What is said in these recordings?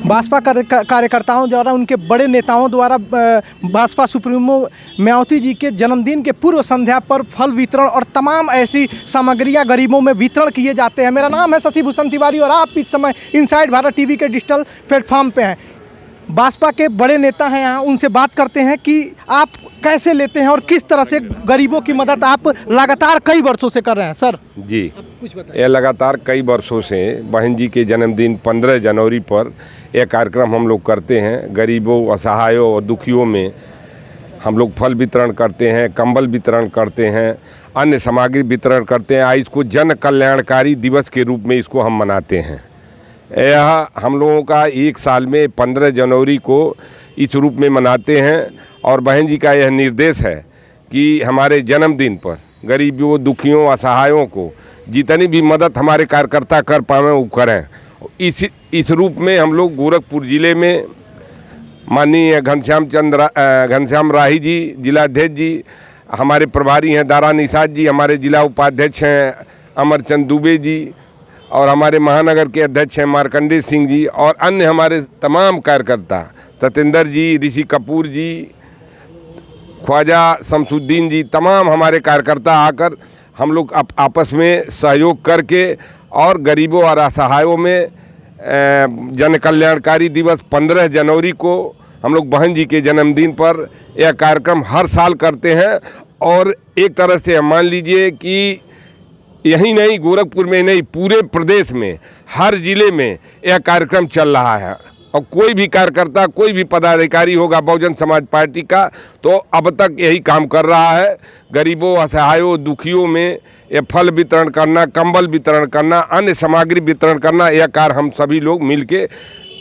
भाजपा कार्यकर्ताओं द्वारा, उनके बड़े नेताओं द्वारा भाजपा सुप्रीमो मायावती जी के जन्मदिन के पूर्व संध्या पर फल वितरण और तमाम ऐसी सामग्रियां गरीबों में वितरण किए जाते हैं। मेरा नाम है शशि भूषण तिवारी और आप इस समय इनसाइड भारत टीवी के डिजिटल प्लेटफॉर्म पे हैं। भाजपा के बड़े नेता हैं यहाँ, उनसे बात करते हैं कि आप कैसे लेते हैं और किस तरह से गरीबों की मदद आप लगातार कई वर्षों से कर रहे हैं। सर जी, कुछ बताइए। ये लगातार कई वर्षों से बहन जी के जन्मदिन 15 जनवरी पर यह कार्यक्रम हम लोग करते हैं। गरीबों, असहायों और दुखियों में हम लोग फल वितरण करते हैं, कंबल वितरण करते हैं, अन्य सामग्री वितरण करते हैं। इसको जन कल्याणकारी दिवस के रूप में इसको हम मनाते हैं। यह हम लोगों का एक साल में 15 जनवरी को इस रूप में मनाते हैं और बहन जी का यह निर्देश है कि हमारे जन्मदिन पर गरीबों, दुखियों, असहायों को जितनी भी मदद हमारे कार्यकर्ता कर पाएँ वो करें। इस रूप में हम लोग गोरखपुर ज़िले में माननीय घनश्याम राही जी, जिलाध्यक्ष जी, हमारे प्रभारी हैं दारा निषाद जी, हमारे जिला उपाध्यक्ष हैं अमरचंद दुबे जी और हमारे महानगर के अध्यक्ष हैं मार्कंडेय सिंह जी और अन्य हमारे तमाम कार्यकर्ता, सतेंद्र जी, ऋषि कपूर जी, ख्वाजा शमसुद्दीन जी, तमाम हमारे कार्यकर्ता आकर हम लोग आपस में सहयोग करके और गरीबों और असहायों में जन कल्याणकारी दिवस 15 जनवरी को हम लोग बहन जी के जन्मदिन पर यह कार्यक्रम हर साल करते हैं। और एक तरह से मान लीजिए कि यही नहीं, गोरखपुर में नहीं, पूरे प्रदेश में हर जिले में यह कार्यक्रम चल रहा है। और कोई भी कार्यकर्ता, कोई भी पदाधिकारी होगा बहुजन समाज पार्टी का तो अब तक यही काम कर रहा है। गरीबों, असहायों, दुखियों में यह फल वितरण करना, कंबल वितरण करना, अन्य सामग्री वितरण करना, यह कार्य हम सभी लोग मिलके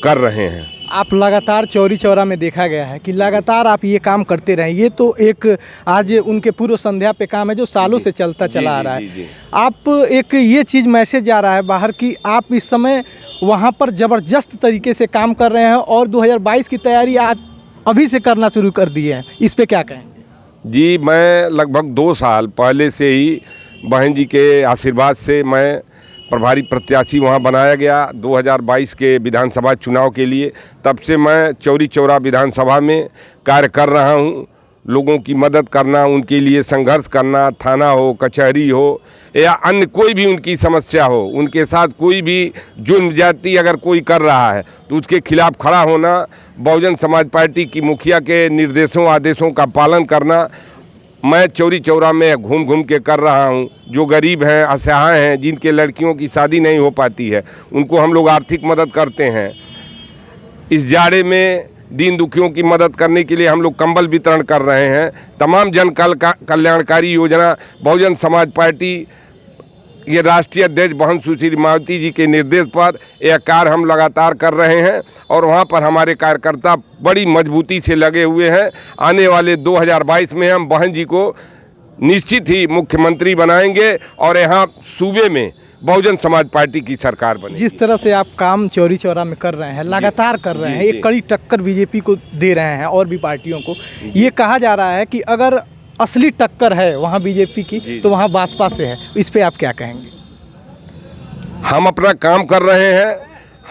कर रहे हैं। आप लगातार चौरी चौरा में देखा गया है कि लगातार आप ये काम करते रहें। ये तो एक आज उनके पूर्व संध्या पे काम है जो सालों से चलता चला आ रहा है। आप एक ये चीज़ मैसेज जा रहा है बाहर कि आप इस समय वहाँ पर ज़बरदस्त तरीके से काम कर रहे हैं और 2022 की तैयारी आज अभी से करना शुरू कर दिए हैं। इस पर क्या कहेंगे? जी, मैं लगभग 2 साल पहले से ही बहन जी के आशीर्वाद से मैं प्रभारी प्रत्याशी वहां बनाया गया 2022 के विधानसभा चुनाव के लिए। तब से मैं चौरी चौरा विधानसभा में कार्य कर रहा हूं। लोगों की मदद करना, उनके लिए संघर्ष करना, थाना हो, कचहरी हो या अन्य कोई भी उनकी समस्या हो, उनके साथ कोई भी जुर्म ज्यादती अगर कोई कर रहा है तो उसके खिलाफ खड़ा होना, बहुजन समाज पार्टी की मुखिया के निर्देशों, आदेशों का पालन करना, मैं चौरी चौरा में घूम घूम के कर रहा हूं। जो गरीब हैं, असहाय हैं, जिनके लड़कियों की शादी नहीं हो पाती है, उनको हम लोग आर्थिक मदद करते हैं। इस जाड़े में दीन दुखियों की मदद करने के लिए हम लोग कंबल वितरण कर रहे हैं। तमाम जन कल्याणकारी योजना बहुजन समाज पार्टी ये राष्ट्रीय अध्यक्ष बहन सुश्री मायावती जी के निर्देश पर यह कार्य हम लगातार कर रहे हैं और वहाँ पर हमारे कार्यकर्ता बड़ी मजबूती से लगे हुए हैं। आने वाले 2022 में हम बहन जी को निश्चित ही मुख्यमंत्री बनाएंगे और यहाँ सूबे में बहुजन समाज पार्टी की सरकार बने। जिस तरह से आप काम चौरी चौरा में कर रहे हैं, लगातार कर रहे हैं, एक कड़ी टक्कर बीजेपी को दे रहे हैं और भी पार्टियों को। ये कहा जा रहा है कि अगर असली टक्कर है वहाँ बीजेपी की तो वहाँ भाजपा से है। इस पे आप क्या कहेंगे? हम अपना काम कर रहे हैं,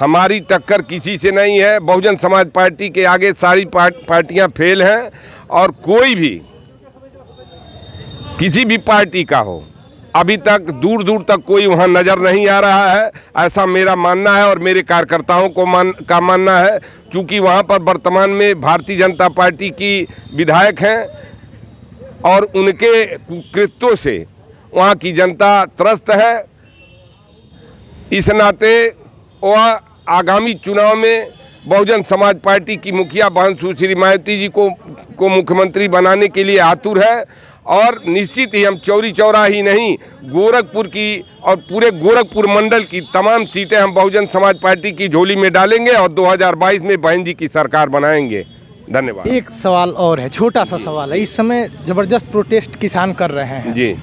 हमारी टक्कर किसी से नहीं है। बहुजन समाज पार्टी के आगे सारी पार्टियां फेल हैं और कोई भी किसी भी पार्टी का हो अभी तक दूर दूर तक कोई वहां नज़र नहीं आ रहा है, ऐसा मेरा मानना है और मेरे कार्यकर्ताओं को मानना है। क्योंकि वहां पर वर्तमान में भारतीय जनता पार्टी की विधायक हैं और उनके कुकृत्यों से वहाँ की जनता त्रस्त है। इस नाते वह आगामी चुनाव में बहुजन समाज पार्टी की मुखिया बहन सुश्री मायावती जी को मुख्यमंत्री बनाने के लिए आतुर है और निश्चित ही हम चौरी चौरा ही नहीं, गोरखपुर की और पूरे गोरखपुर मंडल की तमाम सीटें हम बहुजन समाज पार्टी की झोली में डालेंगे और 2022 में बहन जी की सरकार बनाएंगे। धन्यवाद। एक सवाल और है, छोटा सा सवाल है। इस समय जबरदस्त प्रोटेस्ट किसान कर रहे हैं जी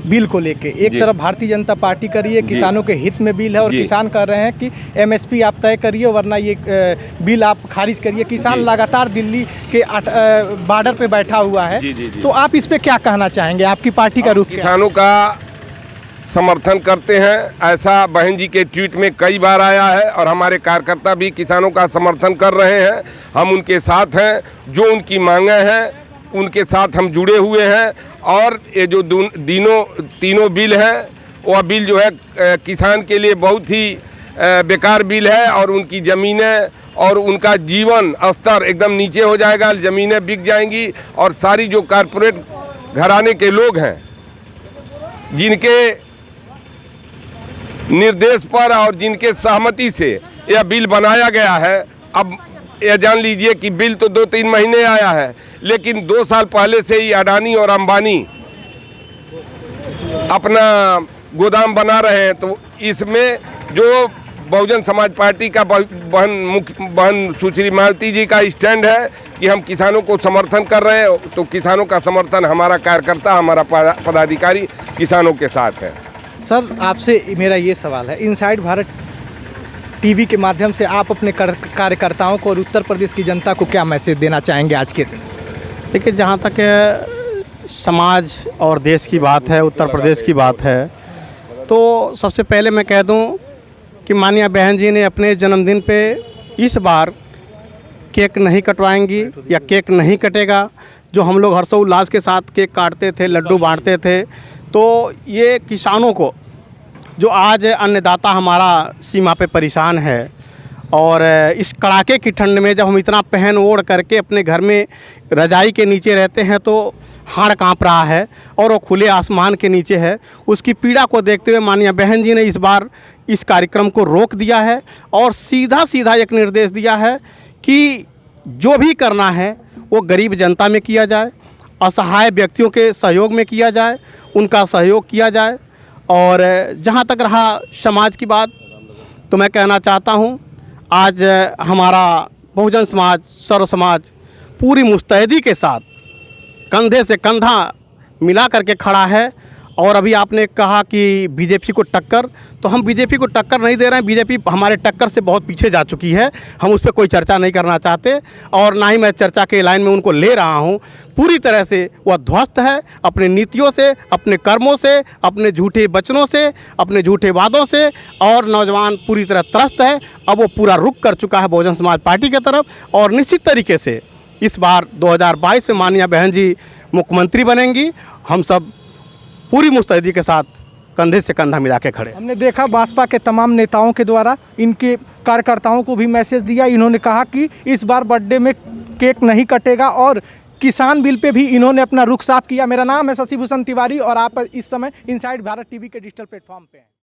बिल को लेके। एक तरफ भारतीय जनता पार्टी कर रही है, किसानों के हित में बिल है और किसान कह रहे हैं कि एमएसपी आप तय करिए वरना ये बिल आप खारिज करिए। किसान लगातार दिल्ली के बॉर्डर पे बैठा हुआ है। तो आप इस पे क्या कहना चाहेंगे? आपकी पार्टी का रुख? किसानों का समर्थन करते हैं। ऐसा बहन जी के ट्वीट में कई बार आया है और हमारे कार्यकर्ता भी किसानों का समर्थन कर रहे हैं। हम उनके साथ हैं, जो उनकी मांगें हैं उनके साथ हम जुड़े हुए हैं। और ये जो तीनों बिल हैं, वह बिल जो है किसान के लिए बहुत ही बेकार बिल है और उनकी ज़मीनें और उनका जीवन स्तर एकदम नीचे हो जाएगा, ज़मीनें बिक जाएंगी। और सारी जो कारपोरेट घराने के लोग हैं, जिनके निर्देश पर और जिनके सहमति से यह बिल बनाया गया है, अब यह जान लीजिए कि बिल तो 2-3 महीने आया है, लेकिन 2 साल पहले से ही अडानी और अंबानी अपना गोदाम बना रहे हैं। तो इसमें जो बहुजन समाज पार्टी का बहन सुश्री मालती जी का स्टैंड है कि हम किसानों को समर्थन कर रहे हैं, तो किसानों का समर्थन हमारा कार्यकर्ता, हमारा पदाधिकारी किसानों के साथ है। सर, आपसे मेरा ये सवाल है, इनसाइड भारत टीवी के माध्यम से आप अपने कार्यकर्ताओं को और उत्तर प्रदेश की जनता को क्या मैसेज देना चाहेंगे आज के दिन? देखिए, जहाँ तक समाज और देश की बात है, उत्तर प्रदेश की बात है, तो सबसे पहले मैं कह दूं कि माननीय बहन जी ने अपने जन्मदिन पे इस बार केक नहीं कटवाएंगी या केक नहीं कटेगा। जो हम लोग हर्षोल्लास के साथ केक काटते थे, लड्डू बांटते थे, तो ये किसानों को, जो आज अन्नदाता हमारा सीमा पे परेशान है और इस कड़ाके की ठंड में जब हम इतना पहन ओढ़ करके अपने घर में रजाई के नीचे रहते हैं तो हाड़ कांप रहा है और वो खुले आसमान के नीचे है। उसकी पीड़ा को देखते हुए माननीय बहन जी ने इस बार इस कार्यक्रम को रोक दिया है और सीधा सीधा एक निर्देश दिया है कि जो भी करना है वो गरीब जनता में किया जाए, असहाय व्यक्तियों के सहयोग में किया जाए, उनका सहयोग किया जाए। और जहाँ तक रहा समाज की बात, तो मैं कहना चाहता हूँ, आज हमारा बहुजन समाज, सर्व समाज पूरी मुस्तैदी के साथ कंधे से कंधा मिला करके खड़ा है। और अभी आपने कहा कि बीजेपी को टक्कर, तो हम बीजेपी को टक्कर नहीं दे रहे हैं। बीजेपी हमारे टक्कर से बहुत पीछे जा चुकी है, हम उस पर कोई चर्चा नहीं करना चाहते और ना ही मैं चर्चा के लाइन में उनको ले रहा हूं। पूरी तरह से वह ध्वस्त है अपने नीतियों से, अपने कर्मों से, अपने झूठे वचनों से, अपने झूठे वादों से, और नौजवान पूरी तरह त्रस्त है। अब वो पूरा रुख कर चुका है बहुजन समाज पार्टी की तरफ और निश्चित तरीके से इस बार 2022 में माननीय बहन जी मुख्यमंत्री बनेंगी। हम सब पूरी मुस्तैदी के साथ कंधे से कंधा मिला के खड़े। हमने देखा भाजपा के तमाम नेताओं के द्वारा इनके कार्यकर्ताओं को भी मैसेज दिया। इन्होंने कहा कि इस बार बर्थडे में केक नहीं कटेगा और किसान बिल पे भी इन्होंने अपना रुख साफ किया। मेरा नाम है शशिभूषण तिवारी और आप इस समय इनसाइड भारत टीवी के डिजिटल प्लेटफॉर्म पे हैं।